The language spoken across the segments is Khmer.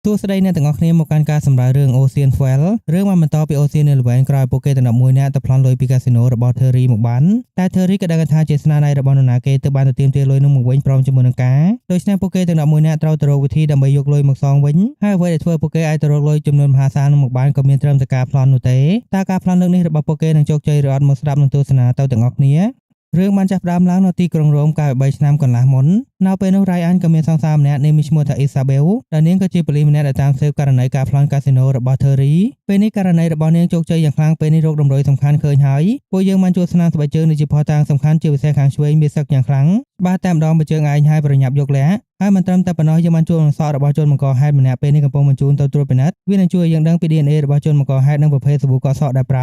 សួស្តីអ្នកទាំងអស់គ្នាមកកាន់ការសម្រាយរឿង Ocean Well រឿងបានបន្តពី Ocean នៅល្វែងក្រោយពួកគេទាំង11នាក់ទៅប្លន់លុយពីកាស៊ីណូរបស់ Terry មកបានតែ Terry ក៏ដឹងថាជាស្នាដៃរបស់នរណាគេទើបបានទៅទាមទារលុយនោះមកវិញព្រមជាមួយនឹងការដូច្នេះពួកគេទាំង11នាក់ត្រូវទៅរកវិធីដើម្បីយកលុយមកសងវិញហើយអ្វីដែលធ្វើពួកគេអាចទៅរកលុយចំនួនមហាសាលនោះមកបានក៏មានត្រឹមតែការប្លន់នោះទេតើការប្លន់លើកនេះរបស់ពួកគេនឹងជោគជ័យឬអត់មកស្ដាប់នឹងទស្សនាទៅទាំងអស់គ្នារឿងបានចាប់ផ្ដើមឡើងនៅទីក្រុងរ៉ូមកាលពី3ឆ្នាំកន្លះមុននៅពេលនោះ Ryan ក៏មានសង្សារម្នាក់នាមឈ្មោះថា Isabel ដែលនាងក៏ជាប៉ូលីសម្នាក់ដែលតាមស៊ើបករណីការប្លន់កាស៊ីណូរបស់ Terry ពេលនេះករណីរបស់នាងជោគជ័យយ៉ាងខ្លាំងពេលនេះរោគតម្រុយសំខាន់ឃើញហើយពួកយើងបានជួបស្នាមស្បែកជើងនៃជាភស្តុតាងសំខាន់ជាពិសេសខាងឆ្វេងមានសឹកយ៉ាងខ្លាំងបាទតែម្ដងបើជើងឯងហើយប្រញាប់យកលះហើយមិនត្រឹមតែប៉ុណ្ណោះយើងបានជួបនឹងសក់របស់ជនបង្កហេតុម្នាក់ពេលនេះកំពុងបញ្ជូនទៅត្រួតពិនិត្យវានឹងជួយយើងដឹងពី DNA របស់ជនបង្កហេតុនិងប្រភេទសាប៊ូកក់សក់ដែលប្រ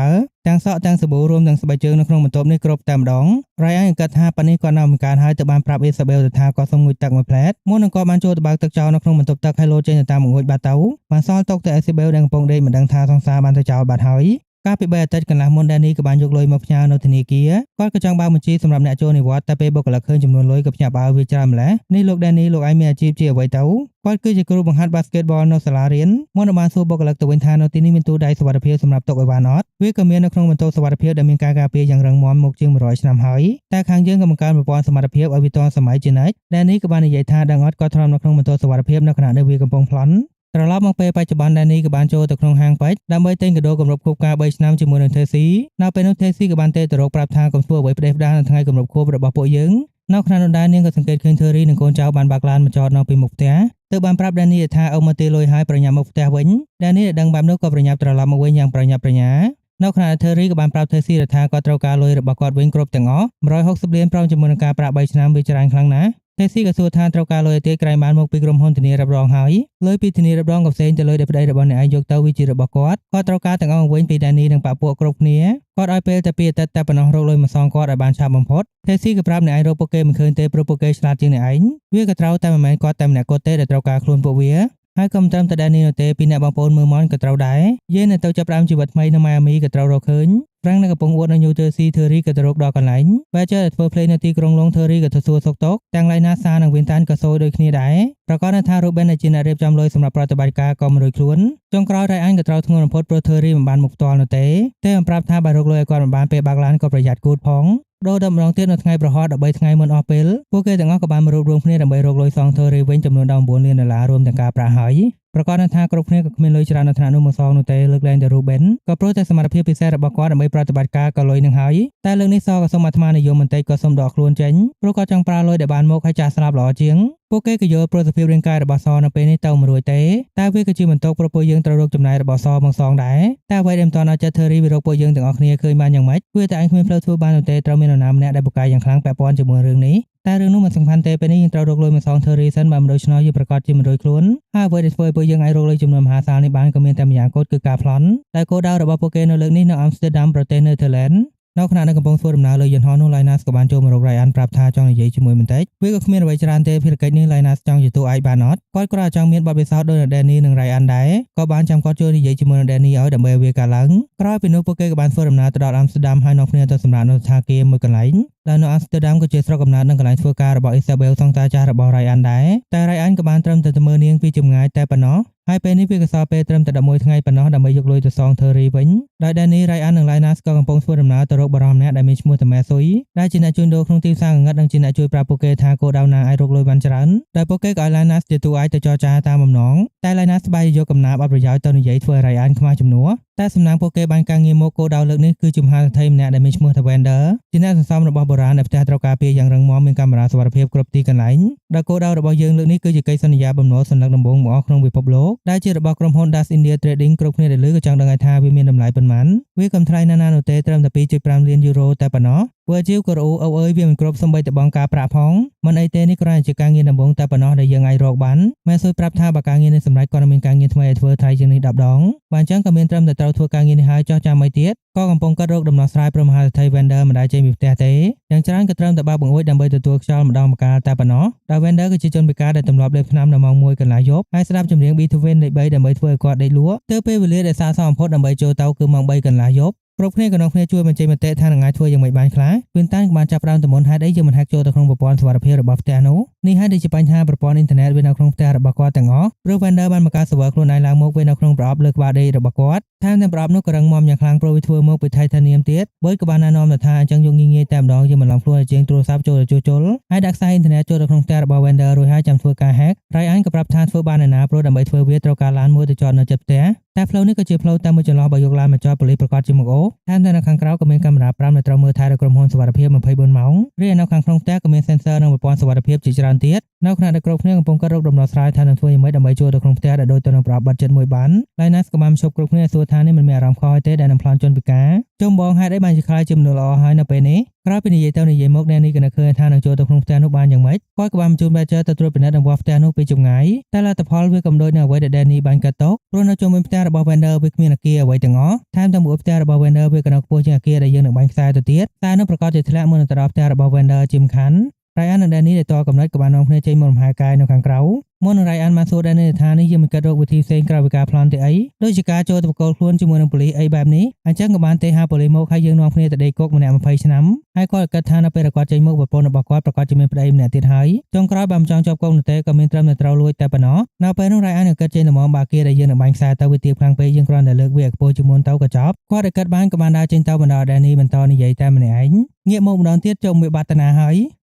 ើទាំងសក់ទាំងសាប៊ូរួមទាំងស្បែកជើងនៅក្នុងបន្ទប់នេះគ្រប់តែម្ដង Ryan គិតថាប៉ានេះគាត់នៅមិនកើតហើយទៅបានប្រាប់ Isabel ទៅថាគាត់សុំងូតទឹកមួយផ្លែតមុននឹងគាត់បានចូលទៅបើកទឹកចោលនៅក្នុងបន្ទប់ទឹកហើយលោតចេញទៅតាមងូតបាត់ទៅបានសល់ទុកតែ Isabel ដែលកំពុងដេកមិនដឹងថាសង្សារបានទៅចោលបាត់ហើយកាលពី3អាទិត្យកន្លះមុន Danny ក៏បានយកលុយមកផ្ញើនៅធនាគារគាត់ក៏ចង់បើកបញ្ជីសម្រាប់អ្នកចូលនិវត្តន៍តែពេលបុគ្គលិកឃើញចំនួនលុយក៏ភ្ញាក់ផ្អើលវាច្រើនម្ល៉េះនេះលោក Danny លោកឯងមានអាជីពជាអ្វីទៅគាត់គឺជាគ្រូបង្ហាត់ basketball នៅសាលារៀនមុននឹងបានសួរបុគ្គលិកទៅវិញថានៅទីនេះមានទូដៃសុវត្ថិភាពសម្រាប់ទុកអីវ៉ាន់អត់វាក៏មាននៅក្នុងបន្ទប់សុវត្ថិភាពដែលមានការការពារយ៉ាងរឹងមាំមកជាង100ឆ្នាំហើយតែខាងយើងក៏បង្កើនប្រព័ន្ធសមត្ថភាពឲ្យវាទាន់សម័យជានិច្ច Danny ក៏បាននិយាយថាដឹងអត់គាត់ធ្លាប់នៅក្នុងបន្ទប់សុវត្ថិភាពនៅខណៈដែលវាកំពុងប្លន់ត្រឡប់មកពេលបច្ចុប្បន្ន Danny ក៏បានចូលទៅក្នុងហាងពេជ្រដើម្បីទិញកាដូគម្រប់ខួបការ3ឆ្នាំជាមួយនឹង Tracy នៅពេលនោះ Tracy ក៏បានទេទៅរកប្រាប់ថាកុំធ្វើអ្វីផ្ដេសផ្ដាសនៅថ្ងៃគម្រប់ខួបរបស់ពួកយើងនៅខណៈនោះដែរនាងក៏សង្កេតឃើញ Terry និងកូនចៅបានបើកឡានមកចតនៅពីមុខផ្ទះទើបបានប្រាប់ Danny ថាអូមកទារលុយហើយប្រញាប់មកផ្ទះវិញ Danny ដែលដឹងបែបនោះក៏ប្រញាប់ត្រឡប់មកវិញយ៉ាងប្រញាប់ប្រញាល់នៅខណៈ Terry ក៏បានប្រាប់ Tracy ថាគាត់ត្រូវការលុយរបស់គាត់វិញគ្រប់ទាំងអស់160លានព្រមជាមួយនឹងការប្រាក់3ឆ្នាំវាច្រើនខ្លាំងណាស់Tracy ក៏សួរថាត្រូវការលុយទៀតក្រែងបានមកពីក្រុមហ៊ុនធានារ៉ាប់រងហើយលុយពីធានារ៉ាប់រងក៏ផ្សេងទៅលុយដែលប្តីរបស់អ្នកឯងយកទៅវាជារបស់គាត់ត្រូវការទាំងអស់វិញពី Danny និងប៉ាពួកគ្រប់គ្នាគាត់ឲ្យពេលតែ2អាទិត្យតែប៉ុណ្ណោះរកលុយមកសងគាត់ឲ្យបានឆាប់បំផុត Tracy ក៏ប្រាប់អ្នកឯងរកពួកគេមិនឃើញទេព្រោះពួកគេឆ្លាតជាងអ្នកឯងវាក៏ត្រូវតែមិនមែនគាត់តែម្នាក់គត់ទេដែលត្រូវការខ្លួនពួកវាហើយក៏មិនត្រឹមតែ Danny នោះទេពីអ្នកបងប្អូនមើលមន់ក៏ត្រូវដែរយើងនៅទៅចាប់ផ្ដើមជីវិតថ្មីនៅ Miami ក៏ត្រូវរកឃើញប្រាំងនៅកំពង់អួតនៅ New Jersey Terry ក៏ទៅរកដល់កន្លែងបែរជាធ្វើភ្លេងនៅទីក្រុងឡុង Terry ក៏ទៅសួរសុខទុក្ខទាំង Lina Sa និង Vincent ក៏សួរដូចគ្នាដែរប្រកាសថា Ruben ដែលជាអ្នករៀបចំលុយសម្រាប់ប្រតិបត្តិការក៏មិនរួចខ្លួនចុងក្រោយ Ryan ក៏ត្រូវធ្ងន់បំផុតព្រោះ Terry មិនបានមកផ្ទាល់នោះទេបានប្រាប់ថាបើរកលុយឲ្យគាត់មិនបានពេលបើកឡានក៏ប្រយ័ត្នគូតផងដូរតែម្ដងទៀតនៅថ្ងៃប្រហ័ស13ថ្ងៃមុនអស់ពេលពួកគេទាំងអស់ក៏បានមករួបរวมគ្នាដើម្បីរកលុយសង Terry វិញចំនួន$9លានរួមទាំងការប្រាក់ហើយប្រកាសថាគ្រប់គ្នាក៏គ្មានលុយច្រើននៅថ្នាក់នោះមកសងនោះទេលើកលែងតែ Ruben ក៏ព្រោះតែសមត្ថភាពពិសេសរបស់គាត់ដើម្បីប្រតិបត្តិការក៏លុយនឹងហើយតែលើកនេះសក៏សូមអាត្មានិយមបន្តិចក៏សូមដកខ្លួនចេញព្រោះគាត់ចង់ប្រើលុយដែលបានមកឲ្យចាស់ស្លាប់ល្អជាងពួកគេក៏យល់ព្រោះសភាពរាងកាយរបស់សនៅពេលនេះទៅមិនរួចទេតែវាក៏ជាបន្ទុកព្រោះពួកយើងត្រូវរកចំណាយរបស់សមកសងដែរតែអ្វីដែលមិនទាន់ឲ្យចិត្ត Terry វារកពួកយើងទាំងអស់គ្នាឃើញបានយ៉ាងម៉េចវាតែឯងគ្មានផ្លូវធ្វើបាននោះទេត្រូវមាននរណាម្នាក់ដែលពូកែយ៉ាងខ្លាំងពាក់ព័ន្ធជាមួយរឿងនេះតែរឿងនោះមិនសំខាន់ទេពេលនេះយើងត្រូវរកលុយមកសង Terry សិនបើមិនដូច្នោះយើងប្រកាសជាមិនរួចខ្លួនហើយអ្វីដែលធ្វើឲ្យពួកយើងអាចរកលុយចំនួនមហាសាលនេះបានក៏មានតែម្យ៉ាងគត់គឺការប្លន់ដែលគោលដៅរបស់ពួកគេនៅលើកនេះនៅ Amsterdam ប្រទេស Netherlandsនៅខណៈនៅកំពុងធ្វើដំណើរលើយន្តហោះនោះ Linus ក៏បានចូលមករក Ryan ប្រាប់ថាចង់និយាយជាមួយបន្តិចវាក៏គ្មានអ្វីច្រើនទេភារកិច្ចនេះ Linus ចង់ជាតួឯកបានអត់គាត់គ្រាន់តែចង់មានបទពិសោធន៍ដូចនឹង Danny និង Ryan ដែរក៏បានចាំគាត់ជួយនិយាយជាមួយនឹង Danny ឲ្យដើម្បីឲ្យវាកើតឡើងក្រោយពីនោះពួកគេក៏បានធ្វើដំណើរទៅដល់ Amsterdam ហើយនាំគ្នាទៅសម្រាកនៅសណ្ឋាគារមួយកន្លែងដែលនៅ Amsterdam ក៏ជាស្រុកកំណើតនិងកន្លែងធ្វើការរបស់ Isabel សង្តាចាស់របស់ Ryan ដែរតែ Ryan ក៏បានត្រឹមតែមើលនាងពីចម្ងាយតែប៉ុណ្ណោះហើយពេលនេះវាក៏សល់ពេលត្រឹមតែ11ថ្ងៃប៉ុណ្ណោះដើម្បីយកលុយទៅសង Terry វិញដោយ Danny, Ryan និង Linus ក៏កំពុងធ្វើដំណើរទៅរកបារម្ភម្នាក់ដែលមានឈ្មោះថា Mesui ដែលជាអ្នកជួញដូរក្នុងទីផ្សារងងឹតនិងជាអ្នកជួយប្រាប់ពួកគេថាគោលដៅណាអាចរកលុយបានច្រើនដោយពួកគេក៏ឲ្យ Linus ជាតួឯកទៅចរចាតាមបំណងតែ Linus ស្បែកយកកំណាព្យអត់ប្រយោជន៍ទៅនិយាយធ្វើឲ្យ Ryan ខ្មាស់ជំនួសតែសំណាងពួកគេបានការងារមកគោលដៅលើកនេះគឺជាមហាសេដ្ឋីម្នាក់ដែលមានឈ្មោះថា Vander ជាអ្នកសន្សំរបស់បុរាណដែលផ្ទះត្រូវការពារយ៉ាងរឹងមាំមានកាមេរ៉ាសុវត្ថិភាពគ្រប់ទីកន្លែងដែលគោលដៅរបស់យើងលើកនេះគឺជាកិច្ចសន្យាបំណុលសន្លឹកដំបូងមកអស់ក្នុងពិភពលោកដែលជារបស់ក្រុមហ៊ុន Das India Trading គ្រប់គ្នាដែលលើក៏ចង់ដឹងថាវាមានតម្លៃប៉ុន្មានវាកំថ្លៃណាស់នោះទេត្រឹមតែ 2.5 លានយូរ៉ូតែប៉ុណ្ណោះVirgilក៏រអ៊ូអើយវាមិនគ្រប់សូម្បីតែបងការប្រាក់ផងមិនអីទេនេះគ្រាន់តែជាការងារដំបូងតែប៉ុណ្ណោះដែលយើងអាចរកបានម៉ែស៊ុយប្រាប់ថាបើការងារនេះសម្រេចគាត់នឹងមានការងារថ្មីឲ្យធ្វើថ្លៃជាងនេះ10ដងបើអញ្ចឹងក៏មានត្រឹមតែត្រូវធ្វើការងារនេះហើយចោះចាំអីទៀតក៏កំពុងកាត់រកដំណោះស្រាយព្រមមហាសេដ្ឋី Vander មិនដែលចេញពីផ្ទះទេយ៉ាងច្រើនក៏ត្រឹមតែបើកបង្អួចដើម្បីទទួលខ្យល់ម្ដងម្កាលតែប៉ុណ្ណោះដោយ Vander គឺជាជនពិការដែលទម្លាប់លេបថ្នាំនៅម៉ោង1កន្លះយប់ហើយស្ដាប់ចម្រៀង Beethoven លេខ3ដើម្បីធ្វើឲ្យគាត់ដេកលក់ទើបពេលវេលាដែលស័ក្តិសមបំផុតដើម្បីចូលទៅគឺម៉ោង3កន្លះយប់ គ្រប់គ្នាក៏នាំគ្នាជួយបញ្ចេញមតិថានឹងអាចធ្វើយ៉ាងម៉េចបានខ្លះវិញតានក៏បានចាប់ផ្ដើមតំបន់ហេតុអីយើងមិនហាក់ចូលទៅក្នុងប្រព័ន្ធសុវត្ថិភាពរបស់ផ្ទះនោះនេះហើយដែលជាបញ្ហាប្រព័ន្ធអ៊ីនធឺណិតវានៅក្នុងផ្ទះរបស់គាត់ទាំងអស់ព្រោះ vendor បានបង្កើត server ខ្លួនឯងឡើងមកវានៅក្នុងប្រអប់លើក្បាលដេករបស់គាត់ថែមទាំងប្រអប់នោះក៏រឹងមាំយ៉ាងខ្លាំងព្រោះវាធ្វើមកពីថៃតានីមទៀតបើក៏បានណែនាំថាអញ្ចឹងយើងងាយៗតែម្ដងយើងមិនឡងខ្លួនជាងទូរស័ព្ទចូលទៅជួសជុលហើយដាក់ខ្សែអ៊ីនធឺណិតចូលទៅក្នុងផ្ទះរបស់ vendor រួចហើយចាំធ្វើការ hack រ៉ៃអានក៏ប្រាប់ថាធ្វើបានឯណាព្រោះដើម្បីធ្វើវាត្រូវការឡានមួយទៅចតនៅជិតផ្ទះតែផ្លូវនេះក៏ជាផ្លូវតាមមួយចន្លោះបើយកឡានមកចតប៉ូលីសប្រកាសជាមកអូថែមទាំងនៅខាងក្រៅក៏មានកាមេរ៉ា5ដែលត្រូវមើលថែដល់ក្រុមហ៊ុនសុវត្ថិភាព24ម៉ោងរីឯនៅខាងក្នុងផ្ទះក៏មាន sensor និងប្រព័ន្ធសុវត្ថិភាពជាច្រើនទៀតនៅខណៈដែលគ្រប់គ្នាកំពុងកាត់រកដំណោះស្រាយថានឹងធ្វើយ៉ាងម៉េចដើម្បីចូលទៅក្នុងផ្ទះដែលដូចទៅនឹងប្រអប់បិទជិតមួយបាន Linus ក៏បានជប់គ្រប់គ្នាសួរថានេះមិនមានអារម្មណ៍ខកទេដែលនឹងប្លន់ជនពិការជុំបងហេតុអីបានជាខ្លាចជាមនុស្សល្អហើយនៅពេលនេះក្រោយពីនិយាយទៅនិយាយមកអ្នកនេះក៏នឹកឃើញថានឹងចូលទៅក្នុងផ្ទះនោះបានយ៉ាងម៉េចគាត់ក៏បានបញ្ជូន Badger ទៅត្រួតពិនិត្យរបស់ផ្ទះនោះពីចម្ងាយតែលទ្ធផលវាក៏ដូចនឹងអ្វីដែល Danny បានកាត់ទុកព្រោះនៅជុំវិញផ្ទះរបស់ Vendor វាគ្មានអគារអ្វីទាំងអស់ថែមទាំងមួយផ្ទះរបស់ Vendor វាក៏នៅខ្ពស់ជាងអគារដែលយើងនឹងបាញ់ខ្សែទៅទៀតតែនោះប្រកាសជាធ្លាក់មកនៅដល់ផ្ទះរបស់ Vendor ជាមិនខាន Ryan និង Danny ដែលតកំណត់ក៏បាននាំគ្នាចេញមករំហាយកាយនៅខាងក្រៅមុននឹង Ryan បានសួរ Danny ថានេះយើងមិនគិតរកវិធីផ្សេងក្រៅពីការប្លន់ទេអីដូចជាការចូលទៅបកគោលខ្លួនជាមួយនឹងប៉ូលីសអីបែបនេះអញ្ចឹងក៏បានទេហៅប៉ូលីសមកហើយយើងនាំគ្នាទៅដេកគុកម្នាក់20ឆ្នាំហើយគាត់គិតថានៅពេលគាត់ចេញមកប្រពន្ធរបស់គាត់ប្រកាសជាមានប្តីម្នាក់ទៀតហើយចុងក្រោយបើមិនចង់ជាប់គុកនោះទេក៏មានត្រឹមតែត្រូវលួចតែប៉ុណ្ណោះនៅពេលនោះ Ryan នឹងគិតចេញទៅមកបាគៀដែលយើងនឹងបាញ់ខ្សែទៅវាទៀបខ្លាំងពេកយើងគ្រាន់តែលើកវាឲ្យខ្ពស់ជាងមុនទៅក៏ចប់គាត់គិតបានក៏បានដើរចេញទៅបណ្ដោះ Danny បន្តនិយាយតែម្នាក់ឯងងាកមកម្ដងទៀតចុំវាបាត់តាណាហើ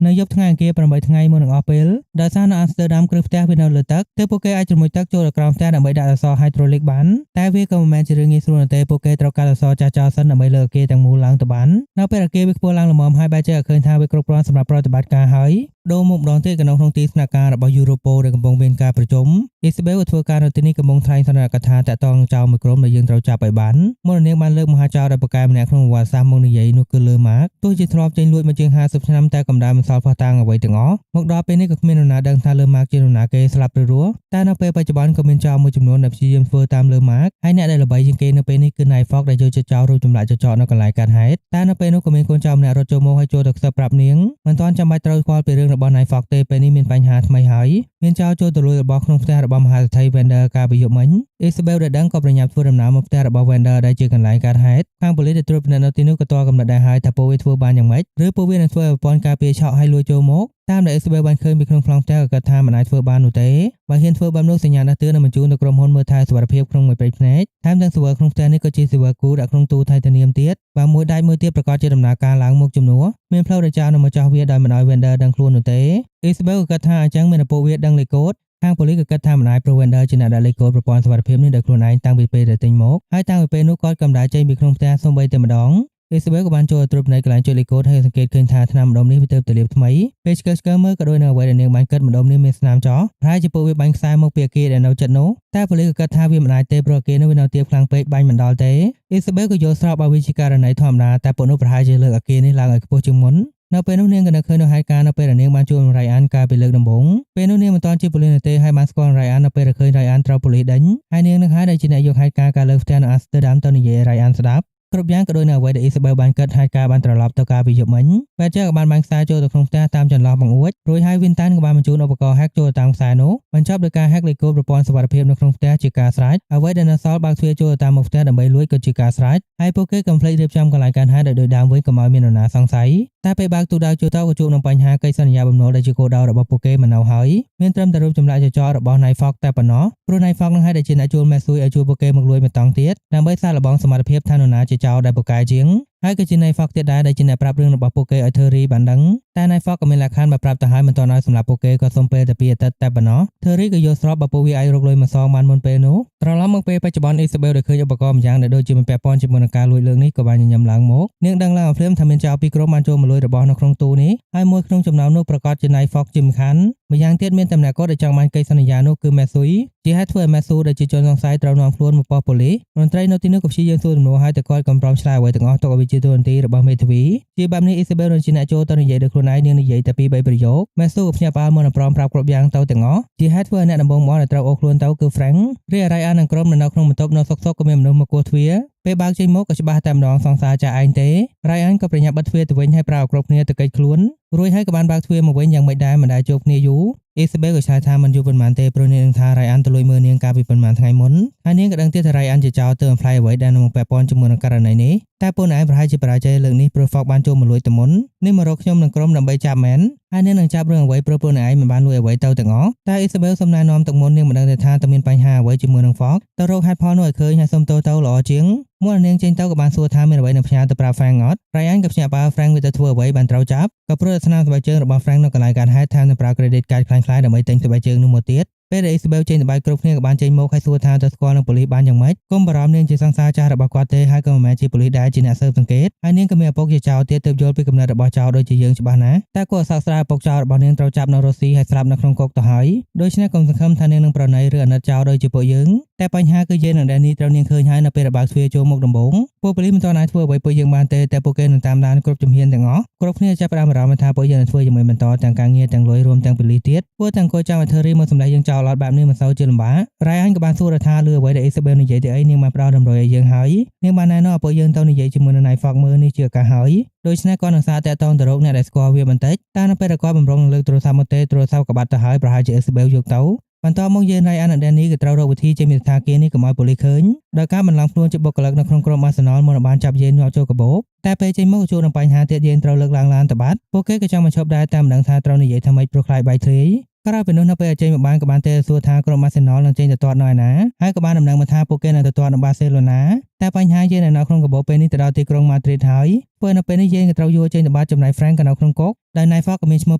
យនៅយប់ថ្ងៃអង្គារ8ថ្ងៃមុននឹងអស់ពេលដោយសារនៅអាំស្ទ័រដាមគ្រឹះផ្ទះវានៅលើទឹកទើបពួកគេអាចជ្រមុជទឹកចូលទៅក្រោមផ្ទះដើម្បីដាក់អក្សរ hydraulic បានតែវាក៏មិនមែនជារឿងងាយស្រួលនោះទេពួកគេត្រូវការអក្សរចាស់ចោលសិនដើម្បីលើកអគារទាំងមូលឡើងទៅបាននៅពេលអគារវាខ្ពស់ឡើងល្មមហើយបែរជាឃើញថាវាគ្រប់គ្រាន់សម្រាប់ប្រតិបត្តិការហើយដូរមកម្ដងទៀតក្នុងទីស្នាក់ការរបស់ Europol ដែលកំពុងមានការប្រជុំ Isabel ធ្វើការនៅទីនេះកំពុងថ្លែងសន្និដ្ឋានថាតាក់ទងចោលមួយក្រុមដែលយើងត្រូវចាប់ឲ្យបានមុននាងបានលើកមហាចោរដែលប្រកែម្នាក់ក្នុងប្រវត្តិសាស្ត្រមកនិយាយនោះគឺលើម៉ាកទោះជាធ្លាប់ចេញលួចមកជាង50ឆ្នាំតែកំដៅមិនសល់ផុសតាងអ្វីទាំងអស់មកដល់ពេលនេះក៏គ្មាននរណាដឹងថាលើម៉ាកជានរណាគេស្លាប់ឬរស់តែនៅពេលបច្ចុប្បន្នក៏មានចោរមួយចំនួនដែលព្យាយាមធ្វើតាមលើម៉ាកហើយអ្នកដែលល្បីជាងគេនៅពេលនេះគឺ Night Fox ដែលយកចិត្តចោលរូបចម្លាក់ចចកនៅកន្លែងកើតហេតុតែនៅពេលនោះក៏មានកូនចៅម្នាក់រត់ចូលមកហើយចូលទៅខ្សឹបប្រាប់នាងមិនទាន់ចាំបាច់ត្រូវស្គាល់ពីរឿងរបស់ Night Fox ទេពេលនេះមានបញ្ហាថ្មីហើយមានចោរចូលទៅលួចរបស់ក្នុងផ្ទះរបស់មហាសេដ្ឋី Vendor កាលពីយប់មិញ Isabel ដែលដឹងក៏ប្រញាប់ធ្វើដំណើរមកផ្ទះរបស់ Vendor ដែលជាកន្លែងកើតហេតុខាងប៉ូលីសដែលត្រួតពិនិត្យនៅទីនោះក៏ទាល់កំណត់ដែរហើយថាពួកវាធ្វើបានយ៉ាងម៉េចឬពួកវានឹងធ្វើឲ្យប្រព័ន្ធការពារឆក់ឲ្យលួចចូលមកតាមដែល Isabel បានឃើញពីក្នុងប្លង់ផ្ទះក៏គិតថាមិនអាចធ្វើបាននោះទេបើហ៊ានធ្វើបែបនោះសញ្ញាដាស់តឿននឹងបញ្ជូនទៅក្រុមហ៊ុនមើលថែសុវត្ថិភាពក្នុងមួយព្រៃភ្នែកថែមទាំង server ក្នុងផ្ទះនេះក៏ជា server គូដាក់ក្នុងទូថៃតានីមទៀតបើមួយដៃមួយទៀតប្រកាសជាដំណើរការឡើងមកជំនួសមានផ្លូវដែលចោលនៅមកចោះវាដោយមិនឲ្យ Vendor ដឹងខ្លួននោះទេ Isabel ក៏គិតថាអញ្ចឹងមានពួកវាដឹងលេខកូដខាងប៉ូលីសក៏គិតថាមិនអាចព្រោះ Vendor ជាអ្នកដាក់លេខកូដប្រព័ន្ធសុវត្ថិភាពនេះដោយខ្លួនឯងតាំងពីពេលដែលទិញមកហើយតាំងពីពេលនោះគាត់ក៏មិនដែលចេញពីក្នុងផ្ទះសូម្បីតែម្ដងIsabel ក៏បានចូលត្រួតពិនិត្យកន្លែងចុចលេខកូដហើយសង្កេតឃើញថាថ្នាំម្ដុំនេះវាទើបតែលាបថ្មីពេលឆ្កឹះមើលក៏ដូចនៅអ្វីដែលនាងបានគិតម្ដុំនេះមានស្នាមចោះប្រហែលជាពួកវាបាញ់ខ្សែមកពីអគារដែលនៅជិតនោះតែប៉ូលីសក៏គិតថាវាមិនអាចទេព្រោះអគារនោះវានៅទាបខ្លាំងពេកបាញ់មិនដល់ទេ Isabel ក៏យល់ស្របឲ្យវាជាករណីធម្មតាតែពួកនោះប្រហែលជាលើកអគារនេះឡើងឲ្យខ្ពស់ជាងមុននៅពេលនោះនាងក៏នឹកឃើញនៅហេតុការណ៍នៅពេលដែលនាងបានជួបនឹង Ryan កាលពីលើកដំបូងពេលនោះនាងមិនទាន់ជាប៉ូលីសនោះទេហើយបានស្គាល់ Ryan នៅពេលដែលឃើញ Ryan ត្រូវប៉ូលីសដេញហើយនាងនឹងហើយដែលជាអ្នកយកហេតុការណ៍ការលើកផ្ទះនៅ Amsterdam ទៅនិយាយឲ្យ Ryan ស្ដាប់គ្រប់យ៉ាងក៏ដូចនៅអ្វីដែល Isabel បានគិតហើយការបានត្រឡប់ទៅកាលពីយប់មិញ Badger ក៏បានបាញ់ខ្សែចូលទៅក្នុងផ្ទះតាមចន្លោះបង្អួចរួចហើយ Vincent ក៏បានបញ្ជូនឧបករណ៍ hack ចូលតាមខ្សែនោះបញ្ចប់ដោយការ hack លេខកូដប្រព័ន្ធសុវត្ថិភាពនៅក្នុងផ្ទះជាការស្រេចអ្វីដែលនៅសល់បើកទ្វារចូលតាមមុខផ្ទះដើម្បីលួចក៏ជាការស្រេចហើយពួកគេកំភ្លេចរៀបចំកន្លែងកើតហេតុដោយដើមវិញកុំឲ្យមាននរណាសង្ស័យតែពេលបើកទូដៅចូលទៅក៏ជួបនឹងបញ្ហាកិច្ចសន្យាបំណុលដែលជាគោលដៅរបស់ពួកគេមិននៅហើយមានត្រឹមតែរូបចម្លាក់ចចករបស់ Night Fox តែប៉ុណ្ណោះព្រោះ Night Fox នឹងហើយដែលជាអ្នកជួលមេស៊ុយឲ្យជួបពួកគេមកលួចមកតង់ទៀតដើម្បីសាកល្បងសមត្ថភាពថានរណាជាចោរដែលពូកែជាងហើយក៏ជា Night Fox ទៀតដែរដែលជាអ្នកប្រាប់រឿងរបស់ពួកគេឲ្យ Terry បានដឹងតែ Night Fox ក៏មានលក្ខខណ្ឌបើប្រាប់ទៅហើយមិនទាន់ឲ្យសម្រាប់ពួកគេក៏សុំពេលតែ2អាទិត្យតែប៉ុណ្ណោះ Terry ក៏យល់ស្របបើពួកវាអាចរកលុយមកសងបានមុនពេលនោះត្រឡប់មកពេលបច្ចុប្បន្ន Isabel ដែលឃើញឧបករណ៍ម្យ៉ាងដែលដូចជាមិនពាក់ព័ន្ធជាមួយនឹងការលួចលើកនេះក៏បានញញឹមឡើងមកនាងដឹងឡើងភ្លាមថាមានចោរពីរក្រុមបានចូលមកលួចរបស់នៅក្នុងទូនេះហើយមួយក្នុងចំណោមនោះប្រកាសជា Night Fox ជាមិនខានម្យ៉ាងទៀតមានតែម្នាក់គាត់ដែលចង់បានកិច្ចសន្យានោះគឺ Mesui ជាហេតុធ្វើឲ្យ Mesu ដែលជាជនសង្ស័យត្រូវនាំខ្លួនមកប៉ុស្តិ៍ប៉ូលីសមន្ត្រីនៅទីនោះក៏ព្យាយាមសួរទំនួលហើយតែគាត់ក៏មិនព្រមឆ្លើយអ្វីទាំងអស់ទុកឲ្យវាជាទូរនទីរបស់មេធាវីជាបែបនេះ Isabel នឹងជាអ្នកចូលទៅនិយាយដោយខ្លួនឯងនាងនិយាយតែ2-3ប្រយោគ Mesu ក៏ភ្ញាក់ផ្អើលមកនឹងព្រមប្រាប់គ្រប់យ៉ាងទៅទាំងអស់ជាហេតុធ្វើឲ្យអ្នកដំបងមកដែលត្រូវអូសខ្លួនទៅគឺ Frank រីឯ Ryan និងក្រុមនៅក្នុងបន្ទប់នៅសុកៗក៏មានមនុស្សមកគោះទ្វារ ពេលបើកចេញមកក៏ច្បាស់តែម្ដងសង្សារចាឯងទេ Ryan ក៏ប្រញាប់បិទទ្វារទៅវិញហើយប្រើគ្រប់គ្នាទៅកិច្ចខ្លួនរួចហើយក៏បានបើកទ្វារមកវិញយ៉ាងមិនដែរមិនដែលជួបគ្នាយូរ Isabel ក៏ឆ្លើយថាមិនយូរប៉ុន្មានទេព្រោះនាងនឹងថា Ryan ទៅលួចមើលនាងកាលពីប៉ុន្មានថ្ងៃមុនហើយនាងក៏ដឹងទៀតថា Ryan ជាចោរទើបអំផ្លាយអ្វីដែលនឹងពាក់ព័ន្ធជាមួយនឹងករណីនេះតែពួកឯងប្រហែលជាបរាជ័យលើកនេះព្រោះ Fox បានចូលមកលួចទៅមុននេះមករកខ្ញុំនឹងក្រុមដើម្បីចាប់មែនហើយនាងនឹងចាប់រឿងអ្វីព្រោះពួកឯងមិនបានលួចអ្វីទៅទាំងអស់តែ Isabel សុំណែនាំទឹកមុននាងមិនដឹងទេថាតើមានបញ្ហាអ្វីជាមួយនឹង Fox ទៅរកហេតុផលនោះឲ្យឃើញហើយសុំទោសទៅល្អជាងមុននាងចេញទៅក៏បានសួរថាមានអ្វីនឹងផ្ញើទៅប្រាប់ Frank អត់ Ryan ក៏ភ្ញាក់បើ Frank វាទៅធ្វើអ្វីបានត្រូវចាប់ក៏ព្រោះស្នាមស្បែកជើងរបស់ Frank នៅកន្លែងកើតហេតុថែមទាំងប្រើ credit card ខ្លាំងៗដើម្បីទិញស្បែកជើងនោះមកទៀតពេលដែល Isabel ចេញទៅបាយគ្រប់គ្នាក៏បានចេញមកហើយសួរថាទៅស្គាល់នឹងប៉ូលីសបានយ៉ាងម៉េចគុំបារម្ភនាងជាសង្សារចាស់របស់គាត់ទេហើយក៏មិនមែនជាប៉ូលីសដែរជាអ្នកស៊ើបសង្កេតហើយនាងក៏មានឪពុកជាចោរទៀតទើបយល់ពីកំណត់របស់ចោរដូចជាយើងច្បាស់ណាស់តែគួរឲ្យសោកស្ដាយឪពុកចោររបស់នាងត្រូវចាប់នៅរុស្ស៊ីហើយស្លាប់នៅក្នុងគុកទៅហើយដូច្នេះកុំសង្ឃឹមថានាងនឹងប្រណីឬអាណិតចោរដូចជាពួកយើងតែបញ្ហាគឺយើងនឹង Danny ត្រូវនាងឃើញហើយនៅពេលបើកទ្វារចូលមកដំបូងពួកប៉ូលីសមិនទាន់អាចធ្វើអ្វីពួកយើងបានទេតែពួកគេនឹងតាមដានគ្រប់ជំហានទាំងអស់គ្រប់គ្នាចាប់ផ្ដើមអារម្មណ៍ថាពួកយើងនឹងធ្វើជាមួយបន្តទាំងការងារទាំងលុយរួមទាំងប៉ូលីសទៀតពួកទាំងគួរចាំឲ្យ Terry មកសម្ដែងយើងចោលអត់បែបនេះមិនសូវជាលំបាក Ryan ក៏បានសួរថាលឺអ្វីដែល Isabel និយាយទៅអីនាងបានផ្ដោតតម្រុយឲ្យយើងហើយនាងបានណែនាំឲ្យពួកយើងទៅនិយាយជាមួយនឹង Night Fox មើលនេះជាឱកាសហើយដូច្នេះគាត់នឹងសារតាក់ទងទៅរកអ្នកដែលស្គាល់វាបន្តិចតែនៅពេលដែលគាត់បំរុងនឹងលើកទូរស័ព្ទមកទេទូរស័ព្ទក៏បាត់ទៅហើយប្រហែលជា Isabel យកទៅបន្តមកយើង Ryan និង Danny ក៏ត្រូវរកវិធីចេញពីស្ថានភាពនេះកុំឲ្យប៉ូលីសឃើញដោយការបន្លំខ្លួនជាបុគ្គលិកនៅក្នុងក្រុម Arsenal មុននឹងបានចាប់យើងញាត់ចូលកាបូបតែពេលចេញមកជួបនឹងបញ្ហាទៀតយើងត្រូវលើកឡើងឡានទៅបាត់ពួកគេក៏ចង់មកឈប់ដែរតែមិនដឹងថាត្រូវនិយាយថាម៉េចព្រោះខ្លាចបាយធ្លាយក្រោយពីនោះនៅពេលចេញមកបានក៏បានទេសួរថាក្រុម Arsenal នឹងចេញទៅទាត់នៅឯណាហើយក៏បានដំណឹងមកថាពួកគេនឹងទៅទាត់នៅ Barcelona តែបញ្ហាយើងនៅក្នុងកាបូបពេលនេះទៅដល់ទីក្រុង Madrid ហើយពេលនៅពេលនេះយើងក៏ត្រូវយួរចេញទៅបាត់ចំណាយ Frank ក៏នៅក្នុងគុកដោយ Night Fox ក៏មានឈ្មោះ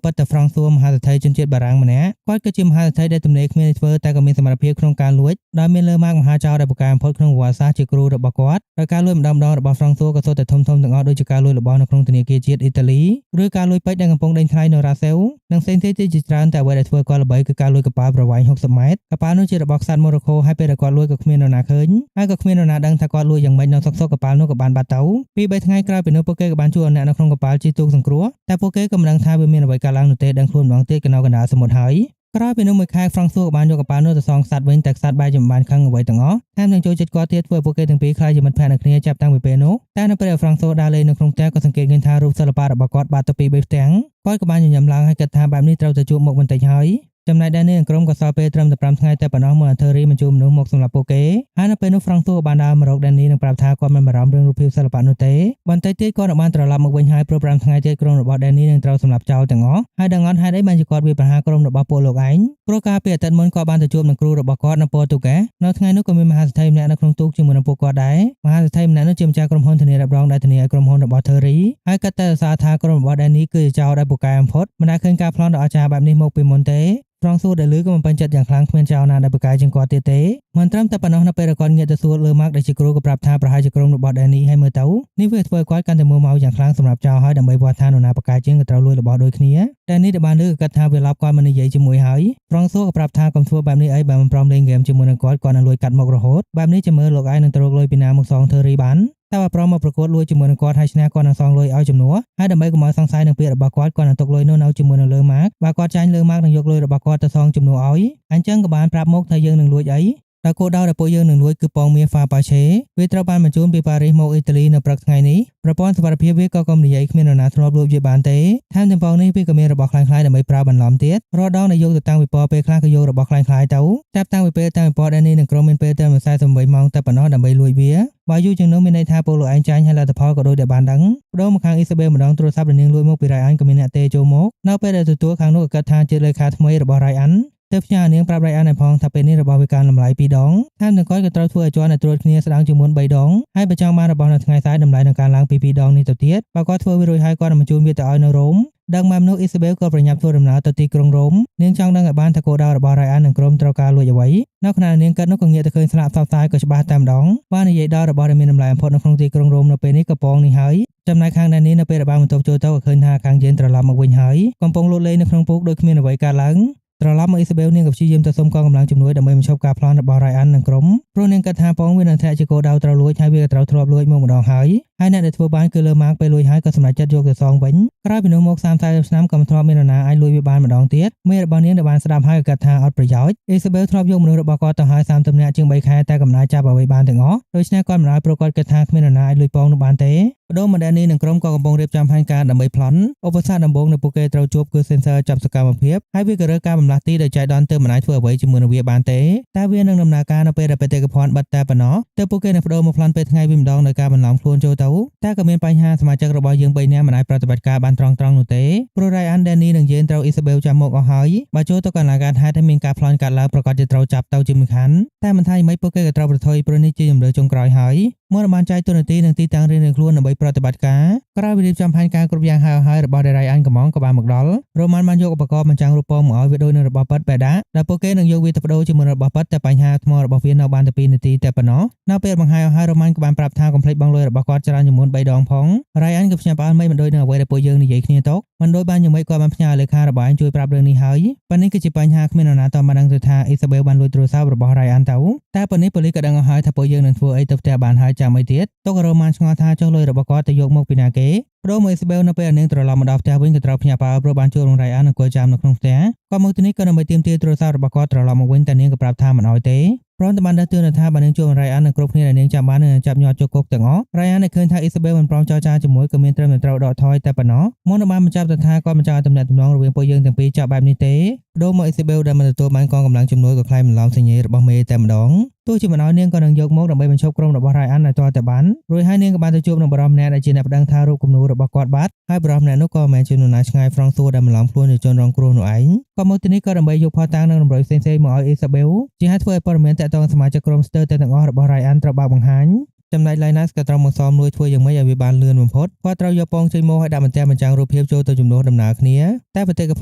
ពិតទៅ François មហាសេដ្ឋីជនជាតិបារាំងម្នាក់គាត់គឺជាមហាសេដ្ឋីដែលទំនេរគ្មាននេះធ្វើតែក៏មានសមត្ថភាពក្នុងការលួចដោយមានលើម៉ាកមហាចោរដែលពូកែបំផុតក្នុងប្រវត្តិសាស្ត្រជាគ្រូរបស់គាត់ដោយការលួចម្ដងរបស់ François ក៏សុទ្ធតែធំទាំងអស់ដូចជាការលួចរបស់នៅក្នុងធនាគារជាតិអ៊ីតាលីឬការលួចពេជ្រដែលកំពុងដេញថ្លៃនៅរ៉ាសេលនិងផ្សេងទៀតជាច្រើនតែអ្វីដែលធ្វើគាត់ល្បីគឺការលួចកប៉ាល់ប្រវែង60ម៉ែត្រកប៉ាល់នោះជារបស់ក្សត្រម៉ូរ៉ូកូហើយពេលដែលគាត់លួចក៏គ្មាននរណាឃើញហើយក៏គ្មាននរណាដឹងថាគាត់លួចយ៉ាងម៉េចនៅសុកកប៉ាល់នោះក៏បានបាត់ទៅពី3ថ្ងៃក្រោយពីនោះពួកគេក៏បានជួបអ្នកនៅក្នុងកប៉ាល់ជិះទូកសង្គ្រោះតែពួកគេក៏មិនដឹងថាវាមានអ្វីកើតឡើងនោះទេដឹងខ្លួនម្ដងទៀតក៏នៅកណ្ដាលសមុទ្រហើយក្រោយពីនោះមួយខែ François ក៏បានយកកប៉ាល់នោះទៅសងខ្សត្រវិញតែខ្សត្របែរជាមិនបានខឹងអ្វីទាំងអស់ថែមទាំងចូលចិត្តគាត់ទៀតធ្វើឲ្យពួកគេទាំងពីរខ្លាចជាមិត្តភក្តិនឹងគ្នាចាប់តាំងពីពេលនោះតែនៅពេលដែល François ដើរលេងនៅក្នុងផ្ទះក៏សង្កេតឃើញថារូបសិល្បៈរបស់គាត់បាត់ទៅពីបេះផ្ទាំងគាត់ក៏បានញញឹមឡើងហើយគិតថាបែបនេះត្រូវតែជួបមុខបន្តិចហើយចំណែកដែរនេះក្រុមក៏សល់ពេលត្រឹមតែ5ថ្ងៃតែប៉ុណ្ណោះមុននឹង Terry បញ្ជូនមនុស្សមកសម្រាប់ពួកគេហើយនៅពេលនោះ François បានដើរមករក Danny និងប្រាប់ថាគាត់មិនបារម្ភរឿងរូបភាពសិល្បៈនោះទេបន្តិចទៀតគាត់នឹងបានត្រឡប់មកវិញហើយព្រោះ5ថ្ងៃទៀតក្រុមរបស់ Danny នឹងត្រូវសម្លាប់ចោលទាំងអស់ហើយដឹងអត់ហេតុអីបានជាគាត់វាប្រហារក្រុមរបស់ពួកលោកឯងព្រោះកាលពីអាទិត្យមុនគាត់បានទៅជួបនឹងគ្រូរបស់គាត់នៅប៉ូទុហ្គាសនៅថ្ងៃនោះក៏មានមហាសេដ្ឋីម្នាក់នៅក្នុងទូកជាមួយនឹងពួកគាត់ដែរមហាសេដ្ឋីម្នាក់នោះជាម្ចាស់ក្រុមហ៊ុនធានារ៉ាប់រងដែលធានាឲ្យក្រុមហ៊ុនរបស់ Terry ហើយគាត់តែសរសើរថាក្រុមរបស់ Danny គឺជាចោរដែលពូកែបំផុតមិនដែលឃើញការប្លន់ដ៏អស្ចារ្យបែបនេះមកពីមុនទេFrançois ដែលឮក៏មិនពេញចិត្តយ៉ាងខ្លាំងគ្មានចោរណាដែលពូកែជាងគាត់ទៀតទេមិនត្រឹមតែប៉ុណ្ណោះនៅពេលដែលគាត់ងាកទៅសួរលើម៉ាក់ដែលជាគ្រូក៏ប្រាប់ថាប្រហែលជាក្រុមរបស់ Danny ហើយមើលទៅនេះវាធ្វើឲ្យគាត់កាន់តែមួម៉ៅយ៉ាងខ្លាំងសម្រាប់ចោរហើយដើម្បីវាស់ថានរណាពូកែជាងក៏ត្រូវលួចរបស់ដូចគ្នា Danny ដែលបានឮក៏គិតថាវាឡប់គាត់មិននិយាយជាមួយហើយ François ក៏ប្រាប់ថាកុំធ្វើបែបនេះអីបើមិនព្រមលេងហ្គេមជាមួយនឹងគាត់នឹងលួចកាត់មុខរហូតបែបនេះចាំមើលលោកឯងនឹងទៅរកលុយពីណាមកសង Terry បានតែបើប្រមមកប្រកួតលួចជាមួយនឹងគាត់ហើយឈ្នះគាត់នឹងសងលុយឲ្យចំនួនហើយដើម្បីកុំឲ្យសង្ស័យនឹងពាក្យរបស់គាត់នឹងទុកលុយនោះនៅជាមួយនឹងលើម៉ាកបើគាត់ចាញ់លើម៉ាកនឹងយកលុយរបស់គាត់ទៅសងចំនួនឲ្យអញ្ចឹងក៏បានប្រាប់មកថាយើងនឹងលួចអីតែគោលដៅដែលពួកយើងនឹងលួចគឺប៉ងមាស Fabergé វាត្រូវបានបញ្ជូនពីប៉ារីសមកអ៊ីតាលីនៅព្រឹកថ្ងៃនេះប្រព័ន្ធសុវត្ថិភាពវាក៏កុំនិយាយគ្មាននរណាធ្លាប់លួចវាបានទេថែមទាំងប៉ងនេះវាក៏មានរបស់ខ្លាំងៗដើម្បីប្រើបន្លំទៀតរាល់ដងដែលយកទៅតាំងពីពណ៌ពេលខ្លះក៏យករបស់ខ្លាំងៗទៅចាប់តាំងពីពេលតាំងពីពណ៌ដែលនេះនឹងក្រុមមានពេលតែ48ម៉ោងតែប៉ុណ្ណោះដើម្បីលួចវាបើយូរជាងនោះមានន័យថាពលលោកឯងចាញ់ហើយលទ្ធផលក៏ដូចតែបានដឹងបដូរមកខាង Isabel ម្ដងទូរស័ព្ទដែលនាងលួចមកពី Ryan ក៏មានអ្នកទេចូលមកនៅពេលដែលទទួលខាងនោះក៏គិតថាជាលេខាថ្មីរបស់ Ryanទើបផ្ញើនាងប្រាប់ Ryan ឲ្យផងថាពេលនេះរបស់វាកើនតម្លៃ2ដងថែមទាំងគាត់ក៏ត្រូវធ្វើឲ្យជាន់ឲ្យត្រួតគ្នាស្ដងជាងមុន3ដងហើយបើចង់បានរបស់នៅថ្ងៃស្អែកតម្លៃនឹងកើនឡើងពី2ដងនេះទៅទៀតបើគាត់ធ្វើវារួចហើយគាត់នឹងបញ្ជូនវាទៅឲ្យនៅរ៉ូមដឹងមកនោះ Isabel ក៏ប្រញាប់ធ្វើដំណើរទៅទីក្រុងរ៉ូមនាងចង់ដឹងឲ្យបានថាគោលដៅរបស់ Ryan និងក្រុមត្រូវការលួចអ្វីនៅខណៈនាងគិតនោះក៏ងាកទៅឃើញស្លាកផ្សព្វផ្សាយក៏ច្បាស់តែម្ដងបាននិយាយដល់របស់ដែលមានតម្លៃបំផុតនៅក្នុងទីក្រុងរ៉ូមនៅពេលនេះក៏ប៉ងនេះហើយចំណែកខាងនេះនៅពេលដែលបានបន្ទប់ចូលទៅក៏ឃើញថាខាងយើងត្រឡប់មកវិញហើយកំពុងលូតលេងនៅក្នុងពូកដូចគ្មានអ្វីកើតឡើងត្រឡប់មក Isabel នាងក៏ព្យាយាមទៅសុំកងកម្លាំងជំនួយដើម្បីបញ្ឈប់ការប្លន់របស់ Ryan និងក្រុមព្រោះនាងគិតថាប៉ងវានឹងធ្លាក់ជាគោលដៅត្រូវលួចហើយវាក៏ត្រូវធ្លាប់លួចមកម្ដងហើយ ហើយអ្នកដែលធ្វើបានគឺលើម៉ាកពេលលួចហើយក៏សម្រេចចិត្តយកទៅសងវិញក្រោយពីនោះមក30-40ឆ្នាំក៏មិនធ្លាប់មាននរណាអាចលួចវាបានម្ដងទៀតមេរបស់នាងដែលបានស្ដាប់ហើយក៏កាត់ថាអត់ប្រយោជន៍អ៊ីសាប៊ែលធ្លាប់យកមនុស្សរបស់គាត់ទៅហើយ30នាក់ជាង3ខែតែកំណើចាប់អ្វីបានទាំងអស់ដូច្នេះគាត់មិនឲ្យព្រោះគាត់គិតថាគ្មាននរណាអាចលួចពងនោះបានទេបដូរមកដែលនេះនឹងក្រុមក៏កំពុងរៀបចំផែនការដើម្បីប្លន់ឧបសគ្គដំបូងដែលពួកគេត្រូវជួបគឺ sensor ចាប់សកម្មភាពហើយវាក៏រើសការបំលាស់ទីដោយចៃដន្យទៅមិនអាចធ្វើអ្វីជាមួយនឹងវាបានទេតែវានឹងដំណើរការនៅពេលដែលបេតិកភណ្ឌបិទតែប៉ុណ្ណោះទើបពួកគេនឹងបដូរមកប្លន់ពេលថ្ងៃវិញម្ដងដោយការបន្លំខ្លួនចូលទៅតែក៏មានបញ្ហាសមាជិករបស់យើង3នាក់មិនអាចប្រតិបត្តិការបានត្រង់នោះទេព្រោះ Ryan Danny និង Jane ត្រូវ Isabel ចាំមកអស់ហើយបើចូលទៅកន្លែងកើតហេតុហើយមានការប្លន់កាត់ឡើងប្រកាសជាត្រូវចាប់ទៅជាមិនខានតែមិនថាយ៉ាងម៉េចពួកគេក៏ត្រូវប្រថុយព្រោះនេះជាជំរឿចុងក្រោយហើយមកបានចែកទូនាទីនិងទីតាំងរៀងៗខ្លួនដើម្បីប្រតិបត្តិការក្រោយពីរៀបចំផែនការគ្រប់យ៉ាងហើយរបស់ Ryan កំងក៏បានមកដល់ Roman បានយកឧបករណ៍បញ្ចាំងរូបពងមកឲ្យវាដូចនឹងរបស់ពិតបែដាដែលពួកគេនឹងយកវាទៅបដូរជាមួយរបស់ពិតតែបញ្ហាថ្មរបស់វានៅបានតែ2នាទីតែប៉ុណ្ណោះនៅពេលបង្ហាញឲ្យ Roman ក៏បានប្រាប់ថាកុំភ្លេចបង់លុយរបស់គាត់ច្រើនជាងមុន3ដងផង Ryan ក៏ភ្ញាក់ផ្អើលមិនដូចនឹងអ្វីដែលពួកយើងនិយាយគ្នាទៅមិនដូចបានយ៉ាងម៉េចគាត់បានផ្ញើលេខារបស់ឯងជួយប្រាប់រឿងនេះហើយប៉ុន្តែនេះគឺជាបញ្ហាគ្មាននរណាតបានដឹងទៅថា Isabel បានលួចទូរស័ព្ទរបស់ Ryan ទៅតែប៉ុន្តែប៉ូលីសក៏ដឹងហើយថាពួកយើងនឹងធ្វើអីទៅផ្ទះបានហើយចាំអីទៀតទុក Roman ឆ្ងល់ថាចុះលុយរបស់គាត់ទៅយកមកពីណាគេព្រោះមក Isabel នៅពេលនាងត្រឡប់មកដល់ផ្ទះវិញក៏ត្រូវភ្ញាក់ផ្អើលព្រោះបានជួបនឹង Ryan អង្គុយចាំនៅក្នុងផ្ទះគាត់មកទីនេះក៏ដើម្បីទាមទារទូរស័ព្ទរបស់គាត់ត្រឡប់មកវិញតែនាងក៏ប្រាប់ថាមិនអោយទេព្រមទាំងបានដឹងទឿនថាបើនាងជួប Ryan និងគ្រប់គ្នាដែលនាងចាំបាននឹងចាប់ញាត់ចូលគុកទាំងអស់ Ryan ដែលឃើញថា Isabel មិនព្រមចរចាជាមួយក៏មានត្រឹមតែត្រូវដកថយតែប៉ុណ្ណោះមុននឹងបានបញ្ចប់ទៅថាគាត់មិនចង់ឲ្យទំនាក់ទំនងរវាងពួកយើងទាំងពីរចាប់បែបនេះទេបដូរមក Isabel ដែលមិនទទួលបានកងកម្លាំងជំនួយក៏ខ្លាចបន្លំសញ្ញេរបស់មេតែម្ដងទោះជាមិនឲ្យនាងក៏នឹងយកមកដើម្បីបញ្ឈប់ក្រុមរបស់ Ryan ឲ្យទាល់តែបានរួចហើយនាងក៏បានទៅជួបនឹងបរិមម្នាក់ដែលជាអ្នកប្តឹងថារូបគំនូររបស់គាត់បាត់ហើយបរិមម្នាក់នោះក៏មិនមែនជានរណាឆ្ងាយហ្វ្រង់ស៊ូដែលបន្លំខ្លួនជាជនរងគ្រោះនោះឯងក៏មកទីនេះក៏ដើម្បីយកផតតាំងនិងរំលយផ្សេងៗមកឲ្យ Isabel ជាហេតុធ្វើឲ្យព័ត៌មានតាក់ទងសមាជិកក្រុមស្ទើរតែទាំងអស់របស់ Ryan ត្រូវបានបង្ហាញចំណែក Linus ក៏ត្រូវមកសមលួយធ្វើយ៉ាងម៉េចឲ្យវាបានលឿនបំផុតគាត់ត្រូវយកពងចេញមកឲ្យដាក់បន្ទះបញ្ចាំងរូបភាពចូលទៅជំនួសដំណើរគ្នាតែបេតិកភ